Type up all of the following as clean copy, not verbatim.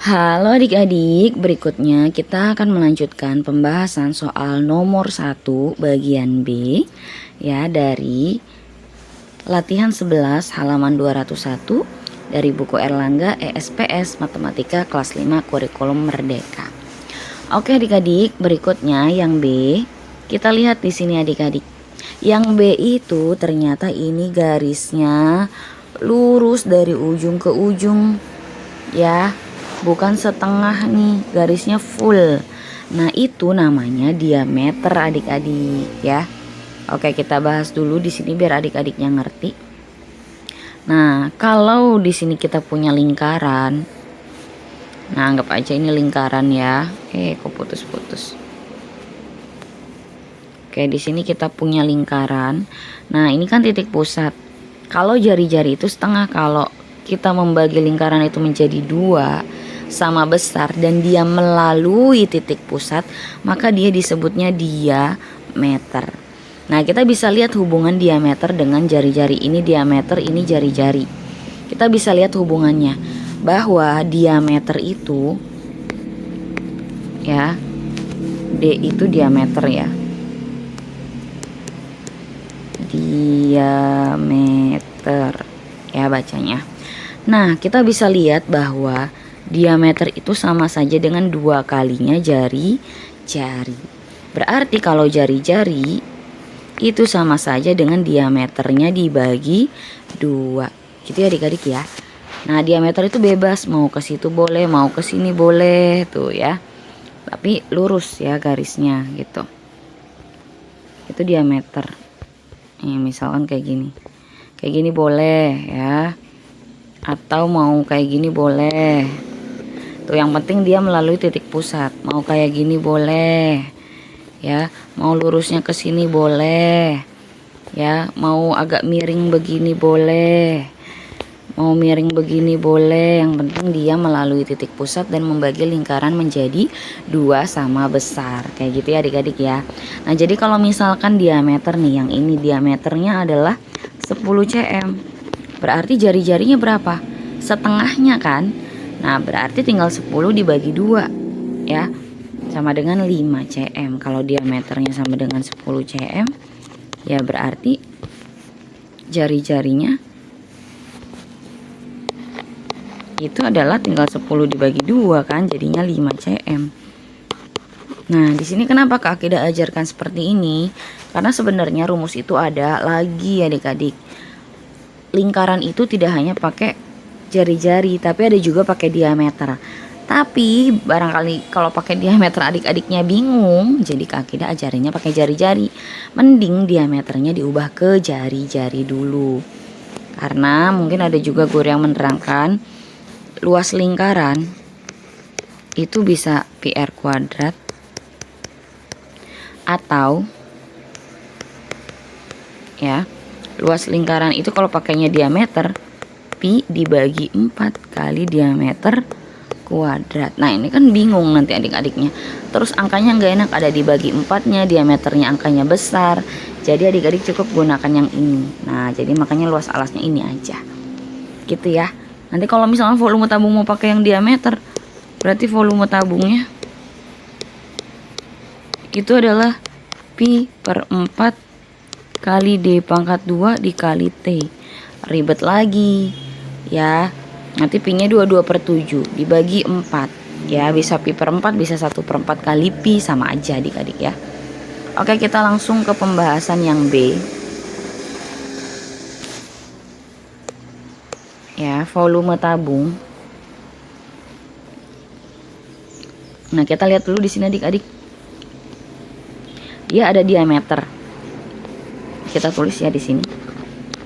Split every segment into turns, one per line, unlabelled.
Halo adik-adik, berikutnya kita akan melanjutkan pembahasan soal nomor 1 bagian B ya dari latihan 11 halaman 201 dari buku Erlangga ESPS Matematika kelas 5 Kurikulum Merdeka. Oke adik-adik, berikutnya yang B. Kita lihat di sini adik-adik. Yang B itu ternyata ini garisnya lurus dari ujung ke ujung ya. Bukan setengah nih, garisnya full. Nah itu namanya diameter adik-adik ya. Oke, kita bahas dulu di sini biar adik-adiknya ngerti. Nah kalau di sini kita punya lingkaran, nah anggap aja ini lingkaran ya. Kok putus-putus. Oke, di sini kita punya lingkaran. Nah ini kan titik pusat. Kalau jari-jari itu setengah, kalau kita membagi lingkaran itu menjadi dua sama besar dan dia melalui titik pusat, maka dia disebutnya diameter. Nah kita bisa lihat hubungan diameter dengan jari-jari. Ini diameter, ini jari-jari. Kita bisa lihat hubungannya bahwa diameter itu ya, D itu diameter ya, diameter ya bacanya. Nah kita bisa lihat bahwa diameter itu sama saja dengan 2 kalinya jari-jari. Berarti kalau jari-jari itu sama saja dengan diameternya dibagi 2. Gitu ya adik-adik ya. Nah diameter itu bebas, mau ke situ boleh, mau ke sini boleh tuh ya. Tapi lurus ya garisnya gitu. Itu diameter. Misalkan kayak gini. Kayak gini boleh ya. Atau mau kayak gini boleh. Tuh yang penting dia melalui titik pusat. Mau kayak gini boleh ya, mau lurusnya ke sini boleh ya, mau agak miring begini boleh, mau miring begini boleh. Yang penting dia melalui titik pusat dan membagi lingkaran menjadi 2 sama besar. Kayak gitu ya adik-adik ya. Nah jadi kalau misalkan diameter nih, yang ini diameternya adalah 10 cm, berarti jari-jarinya berapa? Setengahnya kan. Nah berarti tinggal 10 dibagi 2 ya, sama dengan 5 cm. Kalau diameternya sama dengan 10 cm ya berarti jari-jarinya itu adalah tinggal 10 dibagi 2 kan, jadinya 5 cm. Nah di sini kenapa Kak Akidah ajarkan seperti ini? Karena sebenarnya rumus itu ada lagi adik-adik. Lingkaran itu tidak hanya pakai jari-jari, tapi ada juga pakai diameter. Tapi barangkali kalau pakai diameter adik-adiknya bingung, jadi Kak Akidah ajarinnya pakai jari-jari. Mending diameternya diubah ke jari-jari dulu. Karena mungkin ada juga guru yang menerangkan luas lingkaran itu bisa PR kuadrat atau ya, luas lingkaran itu kalau pakainya diameter pi dibagi 4 kali diameter kuadrat. Nah ini kan bingung nanti adik-adiknya. Terus angkanya nggak enak, ada dibagi 4-nya, diameternya angkanya besar. Jadi adik-adik cukup gunakan yang ini. Nah jadi makanya luas alasnya ini aja. Gitu ya. Nanti kalau misalnya volume tabung mau pakai yang diameter, berarti volume tabungnya itu adalah pi per 4 kali D pangkat 2 dikali T. Ribet lagi ya. Nanti pi nya 22/7 dibagi 4 ya, bisa pi per 4, bisa 1/4 kali pi, sama aja adik-adik ya. Oke kita langsung ke pembahasan yang B ya, volume tabung. Nah kita lihat dulu di sini adik-adik, dia ada diameter. Kita tulis ya di sini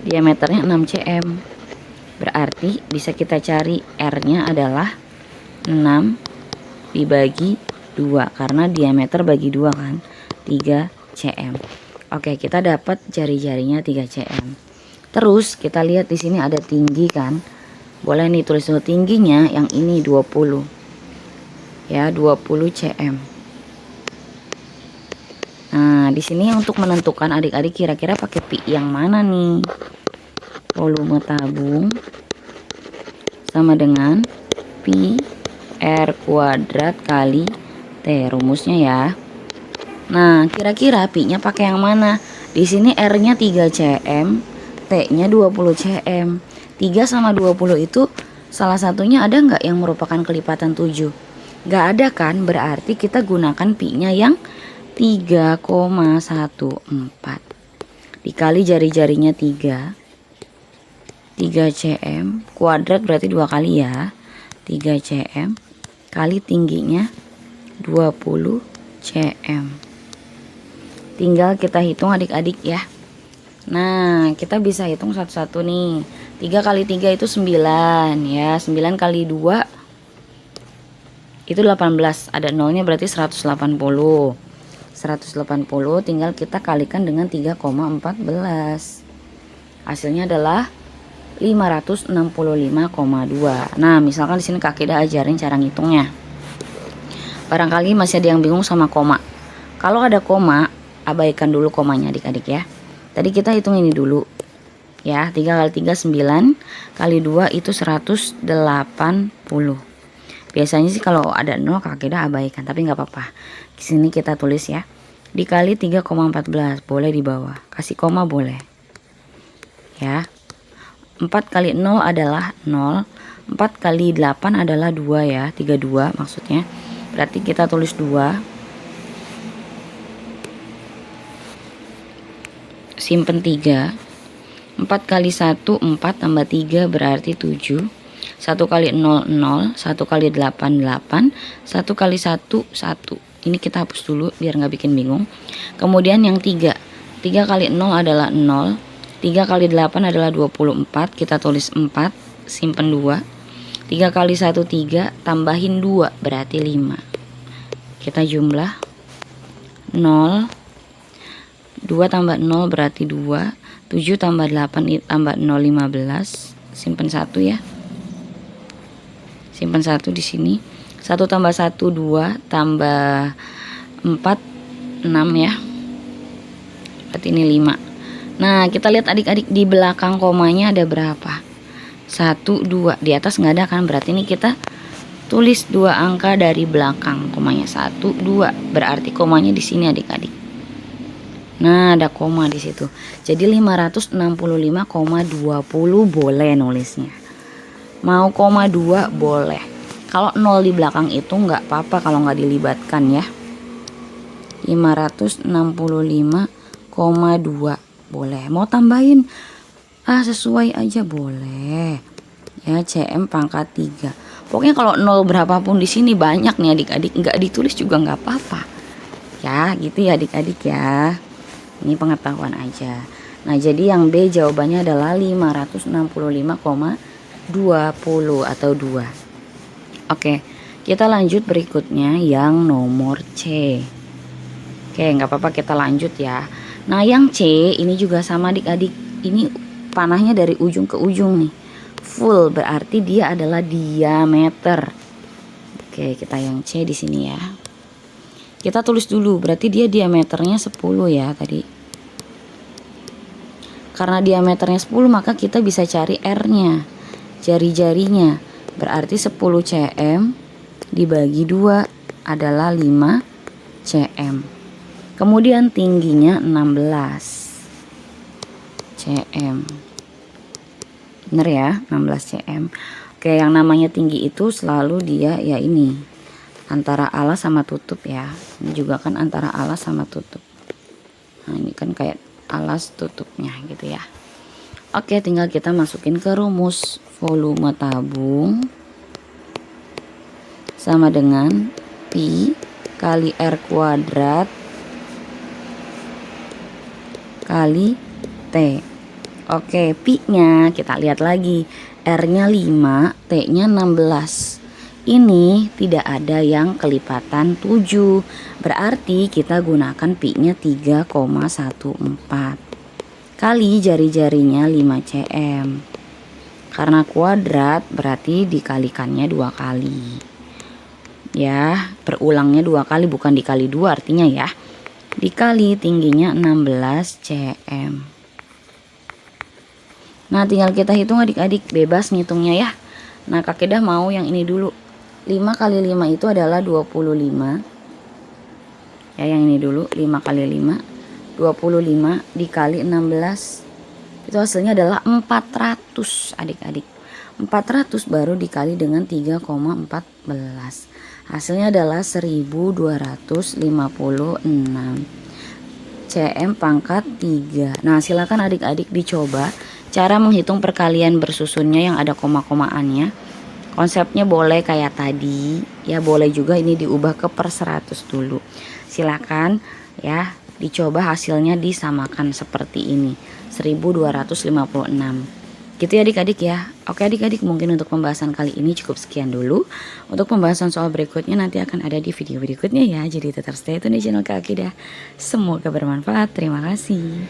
diameternya 6 cm. Berarti bisa kita cari R-nya adalah 6 dibagi 2 karena diameter bagi 2 kan, 3 cm. Oke, kita dapat jari-jarinya 3 cm. Terus kita lihat di sini ada tinggi kan. Boleh nih tulis dulu tingginya, yang ini 20. Ya, 20 cm. Nah, di sini untuk menentukan adik-adik kira-kira pakai pi yang mana nih? Volume tabung sama dengan pi R kuadrat kali T, rumusnya ya. Nah, kira-kira pi-nya pakai yang mana? Di sini R-nya 3 cm, T-nya 20 cm. 3 sama 20 itu salah satunya ada nggak yang merupakan kelipatan 7? Nggak ada kan? Berarti kita gunakan pi-nya yang 3,14 dikali jari-jarinya 3 cm kuadrat, berarti 2 kali ya, 3 cm kali tingginya 20 cm. Tinggal kita hitung adik-adik ya. Nah, kita bisa hitung satu-satu nih. 3 kali 3 itu 9 ya. 9 kali 2 itu 18. Ada nolnya berarti 180. 180 tinggal kita kalikan dengan 3,14. Hasilnya adalah 565,2. Nah, misalkan di sini Kak Ida ajarin cara ngitungnya. Barangkali masih ada yang bingung sama koma. Kalau ada koma, abaikan dulu komanya adik-adik ya. Tadi kita hitung ini dulu ya. 3 kali 3 9, kali 2 itu 180. Biasanya sih kalau ada 0 Kak Ida abaikan, tapi nggak apa-apa. Di sini kita tulis ya. Dikali 3,14, boleh di bawah. Kasih koma boleh. Ya. 4 kali 0 adalah 0. 4 kali 8 adalah 2 ya. 32 maksudnya. Berarti kita tulis 2. Simpen 3. 4 kali 1 4 tambah 3 berarti 7. 1 kali 0 0, 1 kali 8 8, 1 kali 1 1. Ini kita hapus dulu biar nggak bikin bingung. Kemudian yang 3. 3 kali 0 adalah 0. 3 kali 8 adalah 24. Kita tulis 4, simpen 2. 3 kali 1 3, tambahin 2 berarti 5. Kita jumlah 0. 2 tambah 0 berarti 2. 7 tambah 8 tambah 0 15. Simpen 1 ya. Simpen 1 di sini. 1 tambah 1 2 tambah 4 6 ya. Berarti ini 5. Nah, kita lihat adik-adik di belakang komanya ada berapa? 1 2. Di atas nggak ada kan? Berarti ini kita tulis 2 angka dari belakang komanya. 1 2. Berarti komanya di sini adik-adik. Nah, ada koma di situ. Jadi 565,20 boleh nulisnya. Mau koma 2 boleh. Kalau 0 di belakang itu nggak apa-apa kalau nggak dilibatkan ya. 565,2 boleh. Mau tambahin sesuai aja boleh. Ya, cm pangkat 3. Pokoknya kalau 0 berapapun di sini banyak nih adik-adik, nggak ditulis juga nggak apa-apa. Ya, gitu ya adik-adik ya. Ini pengetahuan aja. Nah, jadi yang B jawabannya adalah 565,20 atau 2. Oke, kita lanjut berikutnya yang nomor C. Oke, nggak apa-apa kita lanjut ya. Nah, yang C ini juga sama adik-adik. Ini panahnya dari ujung ke ujung nih. Full berarti dia adalah diameter. Oke, kita yang C di sini ya. Kita tulis dulu, berarti dia diameternya 10 ya tadi. Karena diameternya 10 maka kita bisa cari R-nya. Jari-jarinya. Berarti 10 cm dibagi 2 adalah 5 cm. Kemudian tingginya 16 cm. Bener ya, 16 cm. Oke, yang namanya tinggi itu selalu dia ya ini antara alas sama tutup ya. Ini juga kan antara alas sama tutup. Nah, ini kan kayak alas tutupnya gitu ya. Oke, tinggal kita masukin ke rumus. Volume tabung sama dengan pi kali R kuadrat kali T. Oke, pi-nya kita lihat lagi. R-nya 5, T-nya 16. Ini tidak ada yang kelipatan 7. Berarti kita gunakan pi-nya 3,14 kali jari-jarinya 5 cm. Karena kuadrat berarti dikalikannya 2 kali. Ya, berulangnya 2 kali bukan dikali 2 artinya ya. Dikali tingginya 16 cm. Nah, tinggal kita hitung adik-adik, bebas ngitungnya ya. Nah, Kak Ida mau yang ini dulu. 5 kali 5 itu adalah 25. Ya, yang ini dulu 5 kali 5. 25 dikali 16. Itu hasilnya adalah 400 adik-adik. 400 baru dikali dengan 3,14. Hasilnya adalah 1256 cm pangkat 3. Nah, silakan adik-adik dicoba cara menghitung perkalian bersusunnya yang ada koma-komaannya. Konsepnya boleh kayak tadi, ya boleh juga ini diubah ke per 100 dulu. Silakan ya dicoba hasilnya disamakan seperti ini, 1256. Gitu ya adik-adik ya. Oke adik-adik, mungkin untuk pembahasan kali ini cukup sekian dulu. Untuk pembahasan soal berikutnya nanti akan ada di video berikutnya ya. Jadi tetap stay tune di channel Kak Akidah. Semoga bermanfaat. Terima kasih.